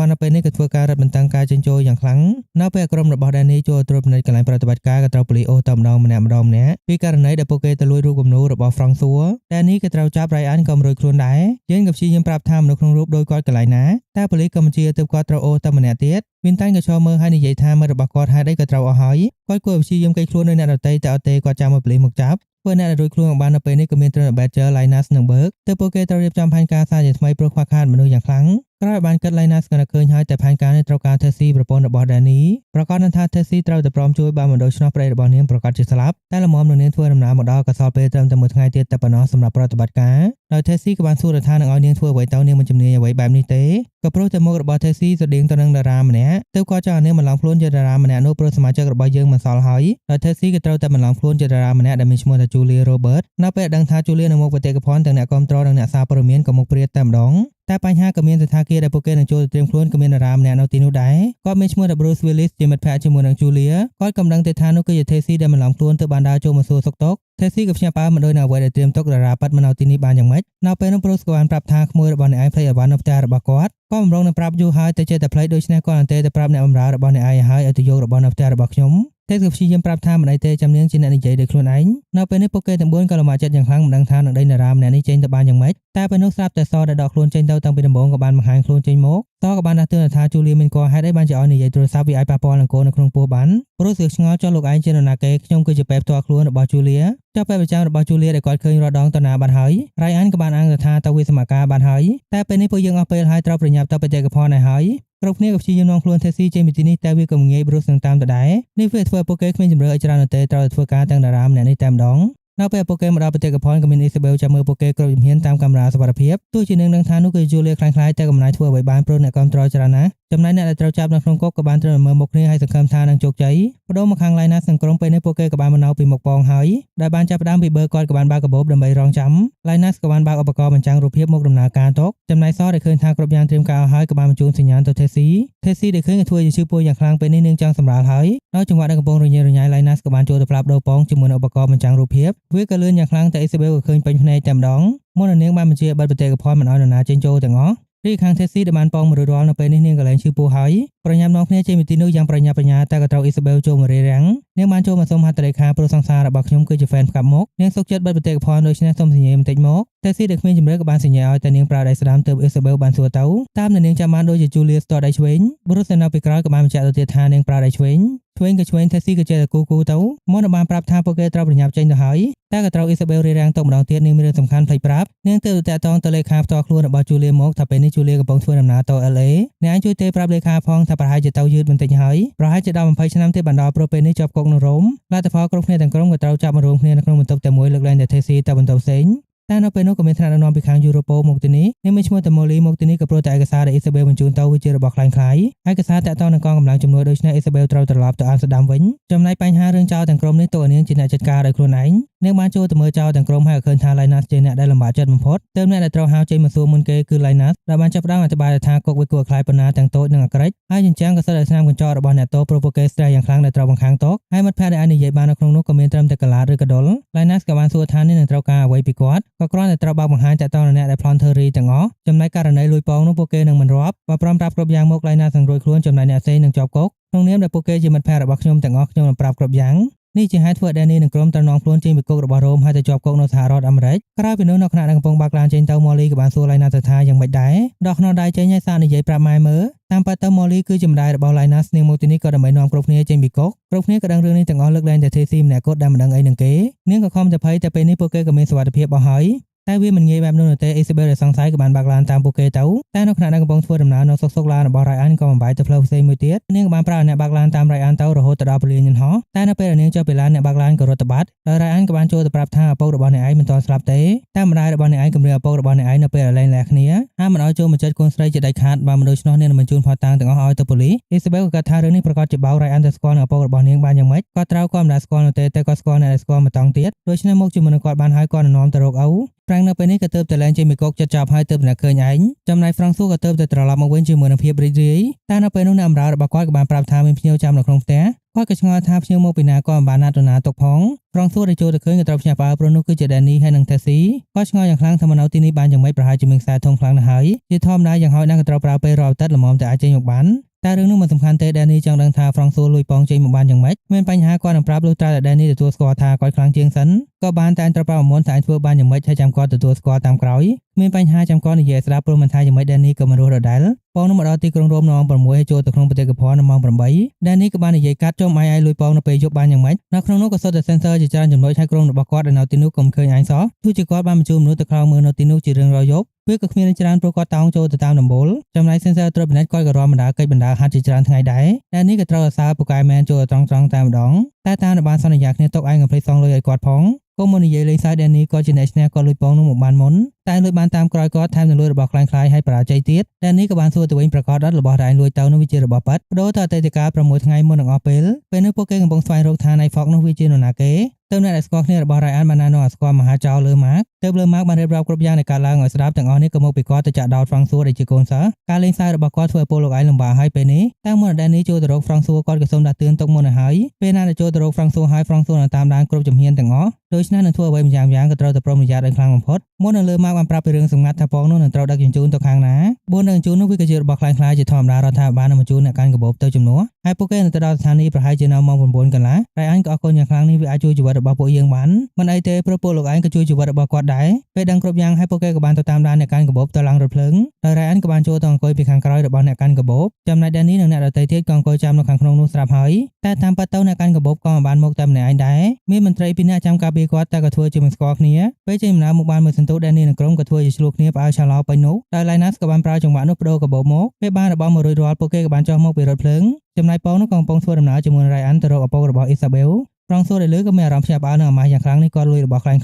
ណ្ឌនៅពេលនេះក៏ធ្វើការរឹតបន្តឹងការចេញចូលយ៉ាងខ្លាំងនៅពេលក្រុមរបស់ Danny ចូលត្រួតពិនិត្យកន្លែងប្រតិបត្តិការក៏ត្រូវប៉ូលីសអូសតែម្ដងម្នាក់ពីករណីដែលពួកគេទៅលួចរូបគំនូររបស់ François Danny ក៏ត្រូវចាប់ Ryan ក៏រួចខ្លួនដែរយើងក៏ព្យាយាមប្រាប់ថាមនុស្សក្នុងរូបដូចគាត់កន្លែងណាតែប៉ូលីសក៏មិនជឿទើបគាត់ត្រូវអូសតែម្នាក់ទៀតមានតាំងក៏ឈរមើលហើយនិយាយថាមិត្តរបស់គាត់ហេតុអីក៏ត្រូវអស់ហើយគាត់គួរព្យាយាមកិច្ចខ្លួនដោយអ្នកដទៃតែអត់ទេគាត់ចាំឲ្យប៉ូលីសមកចាប់ពួកអ្នកដែលរួចខ្លួនបាននៅពេលនេះក៏មានត្រឹមតែ Badger Linus និង Berg ទើបពួកគេត្រូវរៀបចំផែនការសារជាថ្មីព្រោះខ្វះខាតមនុស្សយ៉ាងខ្លាំងក្រោយបានគិត Linus ក៏នឹកឃើញហើយតែផែនការនេះត្រូវការ Tessie ប្រពន្ធរបស់ Danny ប្រកាសថា Tessie ត្រូវតែព្រមជួយបើមិនដូច្នោះប្តីរបស់នាងប្រកាសជាស្លាប់តែល្មមនឹងនាងធ្វើដំណើរមកដល់ក៏សល់ពេលត្រឹមតែមួយថ្ងៃទៀតតែប៉ុណ្ណោះសម្រាប់ប្រតិបត្តិការដោយ Tessie ក៏បានសួរថានឹងឲ្យនាងធ្វើអ្វីទៅនាងមិនជំនាញអ្វីបែបនេះទេក៏ព្រោះតែមុខរបស់ Tessie ស្តៀងទៅនឹងតារាម្នាក់ទើបគាត់ចង់ឲ្យនាងបន្លំខ្លួនជាតារាម្នាក់នោះព្រោះសមាជិករបស់យើងមិនសល់ហើយដោយ Tessie ក៏ត្រូវតែបន្លំខ្លួនជាតារាម្នាក់ដែលមានឈ្មោះថា Julia Roberts នៅពេលដឹងថា Julia នឹងមកបេតិកភណ្ឌទាំងអ្នកគាំទ្រនិងអ្នកសារព័ត៌មានក៏មកព្រាតតែម្ដងតែបញ្ហាក៏មានសន្តាគារដែលពួកគេនឹងចូលទៅត្រៀមខ្លួនក៏មានតារាម្នាក់នៅទីនោះដែរគាត់មានឈ្មោះថា Bruce Willis ជាមិត្តភក្តិជាមួយនឹង Julia គាត់កំដឹងទេថានោះគឺជា Tessie ដែលបន្លំខ្លួនទៅបានដើរចូលមកសួរសុខទុក្ខ Tessie ក៏ភ្ញាក់ផ្អើលមិនដូចនៅអ្វីដែលត្រៀមទុកតារាប៉ាត់មកនៅទីនេះបានយ៉ាងម៉េចនៅពេលនោះ Bruce ក៏បានប្រាប់ថាក្មួយរបស់អ្នកឯងផ្លេចអីវ៉ាន់នៅផ្ទះរបស់គាត់បំរុងនឹងប្រាប់យូរហើយតែចេះតែផ្លេចដូច្នេះគាត់អន្តេទៅប្រាប់អ្នកបម្រើរបស់អ្នកឯងឲ្យទៅយករបស់នៅផ្ទះរបស់ខ្ញុំតែក៏ព្យាយាមប្រាប់ថាមិនអីទេចាំនាងជាអ្នកនិយាយដោយខ្លួនឯងនៅពេលនេះពួកគេទាំង4ក៏លំបាកចិត្តយ៉ាងខ្លាំងមិនដឹងថានឹងដេញតារាម្នាក់នេះចេញទៅបានយ៉ាងម៉េចតែពេលនោះស្រាប់តែសដែលដកខ្លួនចេញទៅតាំងពីដំបូងក៏បានបង្ហាញខ្លួនចេញមកសក៏បានដាស់តឿនថាជូលីមានគោលហេតុអីបានជាឲ្យនិយាយទូរស័ព្ទវាអាចប៉ះពាល់នឹងកូននៅក្នុងពោះបានព្រោះសៀកឆ្ងល់ចុះលោកឯងជានរណាគេខ្ញុំគឺជាពេទ្យផ្ទាល់ខ្លួនរបស់ជូលីចុះពេទ្យប្រចាំរបស់ជូលីដែលគាត់ឃើញរាល់ដងតណាបានហើយ Ryan ក៏បានអាងថាទៅវាសមការបានហើយតែពេលនេះពួកយើងអស់ពេលហើយត្រូវប្រញាប់ទៅបេតិកភណ្ឌហើយគ្រប់គ្នាក៏ព្យាយាមនាំខ្លួន Tessie ចេញពីទីនេះតែវាក៏ងាយ Bruce នឹងតាមដដែលនេះវាធ្វើឲ្យពួកគេគ្មានជំរឿអីច្រើនទេត្រូវតែធ្វើការទាំងតារាម្នាក់នេះតែម្ដងនៅពេលពួកគេមកដល់បេតិកភណ្ឌក៏មាន Isabel ចាំមើលពួកគេគ្រប់ជំហានតាមកាមេរ៉ាសុវត្ថិភាពទោះជានឹងថានោះគឺ Julia ខ្លាំងៗតែកំណាយធ្វើអ្វីបានព្រោះអ្នកគ្រប់គ្រងច្រើនណាស់ចំណែកអ្នកដែលត្រូវចាប់នៅក្នុងគុកក៏បានត្រូវមើលមុខគ្នាហើយសង្ឃឹមថានឹងជោគជ័យបដូរមកខាង Linus និងក្រុមពេលនេះពួកគេក៏បានមកនៅពីមុខពងហើយដែលបានចាប់ផ្ដើមពីបើគាត់ក៏បានបើកកាបូបដើម្បីរងចាំ Linus ក៏បានបើកឧបករណ៍បញ្ចាំងរូបភាពមកដំណើរការទុកចំណែកសដែលឃើញថាគ្រប់យ៉ាងត្រៀមការឲ្យហើយក៏បានបញ្ជូនសញ្ញាណទៅ Tessie ដែលឃើញក៏ធ្វើជាឈឺពោះយ៉ាងខ្លាំងពេលនេះនាងចង់សម្រាលហើយនៅចង្វាក់ដែលកំពុងរញ៉េរញ៉ៃ Linus ក៏បានចូលទៅផ្លាប់ដូរពងជាមួយនឹងឧបករណ៍បញ្ចាំងរូបភាពវាក៏លឿនយ៉ាងខ្លាំងតែ Isabel ក៏ឃើញពេញភ្នែកតែម្ដងមុននឹងនាងបានបញ្ជាបិទបេតិកភណ្ឌមិនឲ្យនរណាចេញចូលទាំងអស់រីខាង Tessie ដែលបានពងមករួចរាល់នៅពេលនេះនាងក៏លែងឈឺពោះហើយប្រញាប់នាំគ្នាចេញពីទីនោះយ៉ាងប្រញាប់ប្រញាល់តែក៏ត្រូវ Isabel ចូលមករារាំងនាងបានចូលមកសុំហត្ថលេខាព្រោះសង្សាររបស់ខ្ញុំគឺជា fan ផ្កាប់មុខនាងសុខចិត្តបិទបេតិកភណ្ឌដូច្នេះសូមសញ្ញាបន្តិចមក Tessie ដែលគ្មានជំរឿក៏បានសញ្ញាឲ្យតែនាងប្រើដៃស្ដាំទើប Isabel បានសួរទៅតាមនាងចាំបានដូចជា Julia ស្ទាត់ដៃឆ្វេង Bruce នៅពីក្រោយក៏បានបញ្ជាក់ទៅទៀតថានាងប្រើដៃឆ្វេង ឆ្វេងក៏ឆ្វេង Tracy ក៏ចេះតែគូទៅមុនបានប្រាប់ថាពួកគេត្រូវប្រញាប់ចេញទៅហើយតែក៏ត្រូវ Isabel រារាំងទៅម្ដងទៀតនាងមានរឿងសំខាន់ភ្លេចប្រាប់នាងទៅតាក់ទងទៅលេខាផ្ទាល់ខ្លួនរបស់ Julia មកថាពេលនេះ Julia កំពុងធ្វើដំណើរទៅ LA អ្នកឯងជួយទេប្រាប់លេខាផងថាប្រហែលជាទៅយឺតបន្តិចហើយប្រហែលជាដល់20ឆ្នាំទៀតបានដល់ព្រោះពេលនេះជាប់គុកនៅរ៉ូមលទ្ធផលគ្រប់គ្នាទាំងក្រុមក៏ត្រូវចាប់មករួមគ្នានៅក្នុងបន្ទប់តែមួយលើកលែងតែ Tracy ទៅបន្ទប់ផ្សេងតែនៅពេលនោះក៏មានថ្នាក់ដឹកនាំពីខាង Europol មកទីនេះនាងមានឈ្មោះតែ Molly មកទីនេះក៏ព្រោះតែឯកសារដែល Isabel បញ្ជូនទៅវាជារបស់คล้ายៗឯកសារតាក់ទងនឹងកងកម្លាំងជំនួយដូច្នេះ Isabel ត្រូវត្រឡប់ទៅអាំស្តឺដាមវិញចំណែកបញ្ហារឿងចោលទាំងក្រុមនេះទុកឲ្យនាងជាអ្នកចាត់ការដោយខ្លួនឯងនាងបានចូលទៅមើលចោលទាំងក្រុមហើយក៏ឃើញថា Linus ជាអ្នកដែលលំបាកចិត្តបំផុតទើបអ្នកដែលត្រូវហៅចេញមកសួរមុនគេគឺ Linus ដែលបានចាប់ផ្ដើមអធិប្បាយថាគុកវាគួរខ្លាចប៉ុណ្ណាទាំងតូចនិងអាក្រិចហើយចិញ្ចាំងក៏សិតតែស្នាមកញ្ចក់របស់អ្នកតូព្រោះពួកគេស្ទះយ៉ាងខ្លាំងដែលត្រូវបង្ខាំងតុកហើយមិត្តភក្តិដែលអាចនិយាយបាននៅក្នុងនោះក៏មានត្រឹមតែកាឡាឬកដុល Linus ក៏បានសួរថានេះនឹងត្រូវការអ្វីពីគាត់ក៏គ្រាន់តែត្រូវបើកបង្ហាញតាក់ទងនឹងអ្នកដែលប្លន់ Theory ទាំងអស់ចំណែកករណីលួចពងនោះពួកគេនឹងមិនរាប់បើព្រមប្រាប់គ្រប់យ៉ាងមក Linus នឹងរួចខ្លួនចំណែកអ្នកផ្សេងនឹងជាប់គុកក្នុងនាមដែលពួកគេជាមិត្តភក្តិរបស់ខ្ញុំទាំងអស់ខ្ញុំនឹងប្រាប់គ្រប់យ៉ាងនេះជាហេតុធ្វើឲ្យ Danny និងក្រុមត្រូវនាំខ្លួនចេញពីគុករបស់រ៉ូមហើយទៅជាប់គុកនៅសហរដ្ឋអាមេរិកក្រោយពីនោះនៅខណៈដែលកំពុងបើកឡានចេញទៅ Molly ក៏បានសួរ Linus ថាយ៉ាងម៉េចដែរដកខ្នោះដៃចេញហើយសារនិយាយប្រាប់ម៉ែមើលតាមពិតទៅ Molly គឺជាម្ដាយរបស់ Linus នាងមកទីនេះក៏ដើម្បីនាំគ្រប់គ្នាចេញពីគុកគ្រប់គ្នាក៏ដឹងរឿងនេះទាំងអស់លើកលែងតែ Tracy ម្នាក់គត់ដែលមិនដឹងអីនឹងគេនាងក៏ខំតែភ័យតែពេលនេះពួកគេក៏មានសុវត្ថិភាពអស់ហើយតែវាមិនងាយបែបនោះទេ Isabel ដែលសង្ស័យក៏បានបើកឡានតាមពួកគេទៅតែនៅខណៈដែលកំពុងធ្វើដំណើរនៅសុកឡានរបស់ Ryan ក៏បំបែកទៅផ្លូវផ្សេងមួយទៀតនាងក៏បានប្រាប់អ្នកបើកឡានតាម Ryan ទៅរហូតទៅដល់ពលានយន្តហោះតែនៅពេលដែលនាងចុះពីឡានអ្នកបើកឡានក៏រត់ទៅបាត់ហើយ Ryan ក៏បានចូលទៅប្រាប់ថាឪពុករបស់អ្នកឯងមិនទាន់ស្លាប់ទេតែម្ដាយរបស់អ្នកឯងគំរាមឪពុករបស់អ្នកឯងនៅពេលលែងលះគ្នាហើយមិនឲ្យចូលមកចិត្តកូនស្រីជាដាច់ខាតបើមិនដូច្នោះនាងនឹងបញ្ជូនផតតាំងទាំងអស់ឲ្យទៅប៉ូលីស Isabel ក៏គិតថារឿងនេះប្រកាសជាបោក Ryan ទៅស្គាល់នឹងឪពុករបស់នាងបានយ៉ាងម៉េចគាត់ត្រូវគាត់មិនដែលស្គាល់នោះទេតែគាត់ស្គាល់អ្នកដែលស្គាល់មកតង់ទៀតដូច្នេះមកជាមួយនឹងគាត់បានហើយគាត់នាំទៅរកឪប្រាំងនៅពេលនេះក៏ទើបតែលែងចេញពីគុកចិត្តចប់ហើយទើបតែឃើញឯងចំណែក Francois ក៏ទើបតែត្រឡប់មកវិញជាមួយនឹងភាពរីករាយតែនៅពេលនោះអ្នកបម្រើរបស់គាត់ក៏បានប្រាប់ថាមានភ្ញៀវចាំនៅក្នុងផ្ទះគាត់ក៏ឆ្ងល់ថាភ្ញៀវមកពីណាក៏មិនបានណាត់នរណាទុកផង Francois ដែលចូលទៅឃើញក៏ត្រូវភ្ញាក់ផ្អើលព្រោះនោះគឺជា Danny ហើយនិង Tracy គាត់ឆ្ងល់យ៉ាងខ្លាំងថាមកនៅទីនេះបានយ៉ាងម៉េចប្រហែលជាមានខ្សែធំខ្លាំងណាស់ហើយជាធម្មតាយ៉ាងហោចណាស់ក៏ត្រូវប្រើពេលរាប់អាទិត្យល្មមតែអាចចេញមកបានតែរឿងនោះមិនសំខាន់ទេ Danny ចង់ដឹងថា Francois លួចប៉ងចេញមកបានយ៉ាងម៉េចមានបញ្ហាគាត់នឹងប្រាប់លុះត្រាតែ Danny ទទួលស្គាល់ថាគាត់ខ្លាំងជាងសិនក៏បានតែត្រូវប្រាប់មុនថាអាចធ្វើបានយ៉ាងម៉េចហើយចាំគាត់ទទួលស្គាល់តាមក្រោយមានបញ្ហាចាំគាត់និយាយស្ដាប់ព្រមមិនថាយ៉ាងម៉េច Danny ក៏មិនរស់ដដែលប៉ងនោះមកដល់ទីក្រុងរ៉ូមនៅម៉ោង 6 ហើយចូលទៅក្នុងបេតិកភណ្ឌនៅម៉ោង 8 Danny ក៏បាននិយាយកាត់ចុំអាយលួចប៉ងនៅពេលយប់បានយ៉ាងម៉េចនៅក្នុងនោះក៏សុទ្ធតែ sensor ជាច្រើនចំណុចហើយក្រុមរបស់គាត់ដែលនៅទីនោះក៏មិនឃើញអញសោះទោះជាគាត់បានបញ្ជូនមនុស្សទៅក្រោមមើលនៅទីនោះជារឿងរយប់វាក៏គ្មានច្រើនព្រោះគាត់តោងចូលទៅតាមដំបូលចំណែក sensor ត្រួតពិនិត្យគាត់ក៏រំបណ្ដាកិច្ចបណ្ដាហាត់ជាច្រើនថ្ងៃដែរDanny ក៏ត្រូវអាសាពូកែមែនចូលត្រង់តែម្ដងតែតាមបានសន្យាគ្នាទុកឯងកំភ្លេចសងលុយឲ្យគាត់ផងក៏មកនិយាយលេងសើច Danny ក៏ជាអ្នកឈ្នះគាត់លួចប៉ងនោះមកបានមុនតែលួចបានតាមក្រោយគាត់ថែមនឹងលួចរបស់ខ្លាំងៗឲ្យបរាជ័យទៀត Danny ក៏បានសួរទៅវិញប្រកាសដល់របស់ដែលឯងលួចទៅនោះវាជារបស់ប៉ាត់បដូរទៅអតីតកាល6ថ្ងៃមុននឹងអស់ពេលនោះពួកគេកំពុងស្វែងរកថា Night Fox នោះវាជានរណាគេទៅអ្នកដែលស្គាល់គ្នារបស់ Ryan បានណែនាំឲ្យស្គាល់មហាចៅលើ Mark ទៅលើ Mark បានរៀបរាប់គ្រប់យ៉ាងនៃការឡើងឲ្យស្ដាប់ទាំងអស់នេះក៏មកពីគាត់ទៅចាក់ដោត Francois ដែលជាកូនសិស្សការលេងសើចរបស់គាត់ធ្វើឲ្យពលលោកឯងលំបាកហើយពេលនេះតែមុន Danny ចូលទៅរក Francois គាត់ក៏សូមដាស់តឿនទុកមុនទៅហើយពេលណាដែលចូលទៅរក Francois ហើយ Francois នឹងតាមដានគ្រប់ជំហានទាំងអស់ដូច្នេះនឹងធ្វើអ្វីម្យ៉ាងក៏ត្រូវតែប្រុងប្រយ័ត្នឲ្យខ្លាំងបំផុតមុននៅលើ Mark បានប្រាប់ពីរឿងសម្ងាត់ថាពងនោះនឹងត្រូវដឹកជញ្ជូនទៅខាងណា4ដឹកជញ្ជូននោះវាក៏ជារបស់ខ្លាំងៗជាធម្មតារដ្ឋាភិបាលនឹងបញ្ជូនអ្នកកាន់កាបូបទៅជំនួសហើយពួកគេនឹងទៅដល់ស្ថានីយ៍ប្រហែលជានៅម៉ោង 9 កន្លះតែអញក៏អរគុណយ៉ាងខ្លាំងនេះវាអាចជួយជីវិតរបស់ពួកយើងបានមិនអីទេព្រោះពួកលោកឯងក៏ជួយជីវិតរបស់គាត់ដែរពេលដឹងគ្រប់យ៉ាងហើយពួកគេក៏បានទៅតាមដានអ្នកកាន់កាបូបទៅឡើងរថភ្លើងដោយរ៉ៃអានក៏បានចូលទៅអង្គុយពីខាងក្រោយរបស់អ្នកកាន់កាបូបចំណែក Danny និងអ្នកដទៃទៀតក៏អង្គុយចាំនៅខាងក្នុងនោះស្រាប់ហើយតែតាមពិតទៅអ្នកកាន់កាបូបក៏មិនបានមកតែម្នាក់ឯងដែរមានមន្ត្រីពីរនាក់ចាំការពារគាត់តែក៏ធ្វើជាមិនស្គាល់គ្នាពេលចេញដំណើរមកបានមួយសន្ទុះ Danny និងក្រុមក៏ធ្វើជាឆ្លោះគ្នាផ្អើលឆាឡោពេញនោះដោយ Linus ក៏បានប្រើចង្វាក់នោះបដូរកាបូបមកពេលបានរបស់មករួចរាល់ពួកគេក៏បានចុះមកពីរថភ្លើងចំណែកប៉ងនោះក៏កំពុងធ្វើដំណើរជាមួយ Ryan ទៅរកឪពុករបស់ Isabel Francois ដែលលើក៏មានអារម្មណ៍ភ្ញាក់ផ្អើលនឹងអាម៉ាស់យ៉ាងខ្លាំងនេះគាត់លួចរបស់ខ្លាំងៗ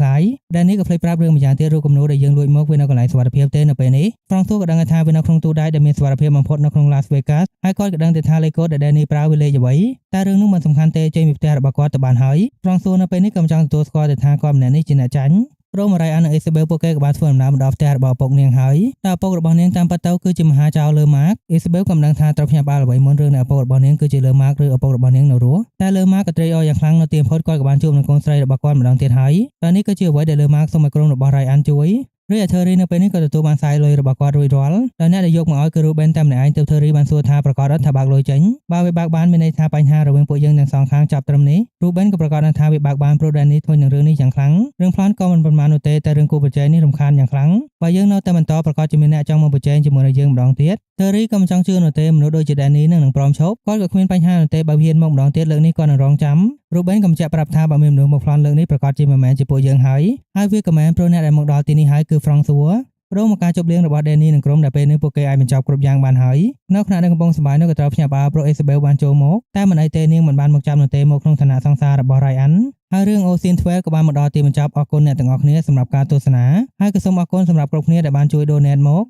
Danny ក៏ភ្លេចប្រាប់រឿងម្យ៉ាងទៀតរូបគំនូរដែលយើងលួចមកវានៅកន្លែងសុវត្ថិភាពទេនៅពេលនេះ Francois ក៏ដឹងថាវានៅក្នុងទូដៃដែលមានសុវត្ថិភាពបំផុតនៅក្នុង Las Vegas ហើយគាត់ក៏ដឹងថាលេខកូដដែល Danny ប្រើវាលេខអ្វីតែរឿងនោះមិនសំខាន់ទេចេញពីផ្ទះរបស់គាត់ទៅបានហើយ Francois នៅពេលនេះក៏មិនចង់ទទួលស្គាល់ថាគាត់ម្នាក់នេះជាអ្នកចាញ់ព្រម Ryan និង Isabel ពួកគេក៏បានធ្វើដំណើរមកដល់ផ្ទះរបស់ឪពុកនាងហើយតែឪពុករបស់នាងតាមពិតទៅគឺជាមហាចៅលើ Mark Isabel ក៏មិនដឹងថាត្រូវភ្ញាក់ផ្អើលអ្វីមុនរឿងនៃឪពុករបស់នាងគឺជាលើ Mark ឬឪពុករបស់នាងនៅរស់តែលើ Mark ក៏ត្រេកអរយ៉ាងខ្លាំងនៅទីបំផុតគាត់ក៏បានជួបនឹងកូនស្រីរបស់គាត់ម្ដងទៀតហើយតែនេះក៏ជាអ្វីដែលលើ Mark សូមឲ្យក្រុមរបស់ Ryan ជួយ រីឯ Terry នៅពេលនេះក៏ទទួលបានសាយលុយរបស់គាត់រួចរាល់ដោយអ្នកដែលយកមកឲ្យគឺ Ruben តែម្នាក់ឯងទើប Terry បានសួរថាប្រកាសអត់ថាបើកលុយចេញបើវាបើកបានមានន័យថាបញ្ហារវាងពួកយើងទាំងសងខាងចប់ត្រឹមនេះ Ruben ក៏ប្រកាសថាវាបើកបានព្រោះ Danny ធុញនឹងរឿងនេះយ៉ាងខ្លាំងរឿងប្លន់ក៏មិនប៉ុន្មាននោះទេតែរឿងគូប្រជែងនេះរំខានយ៉ាងខ្លាំងបើយើងនៅតែបន្តប្រកាសជាមានអ្នកចង់មកប្រជែងជាមួយនឹងយើងម្ដងទៀត Terry ក៏មិនចង់ជឿនោះទេមនុស្សដូចជា Danny នឹងព្រមឈប់គាត់ក៏គ្មានបញ្ហានោះទេបើហ៊ានមកម្ដងទៀតលើកនេះគាត់នឹងរងចាំ Ruben ក៏បញ្ជាក់ប្រាប់ថាបើមានមនុស្សមកប្លន់លើកនេះប្រកាសជាមិនមែនជាពួកយើងហើយវាក៏មែនព្រោះអ្នកដែលមកដល់ទីនេះហើយគឺ Francois រងមកការជប់លៀងរបស់ Danny និងក្រុមដែលពេលនេះពួកគេអាចបញ្ចប់គ្រប់យ៉ាងបានហើយនៅខណៈដែលកំពុងសប្បាយនោះក៏ត្រូវភ្ញាក់ផ្អើលព្រោះ Isabel បានចូលមកតែមិនអីទេនាងមិនបានមកចាប់នោះទេមកក្នុងឋានៈសង្សាររបស់ Ryan ហើយរឿង Ocean 12 ក៏បានមកដល់ទីបញ្ចប់អរគុណអ្នកទាំងអស់គ្នាសម្រាប់ការទស្សនាហើយក៏សូមអរគុណសម្រាប់គ្រប់គ្នាដែលបានជួយ donate មក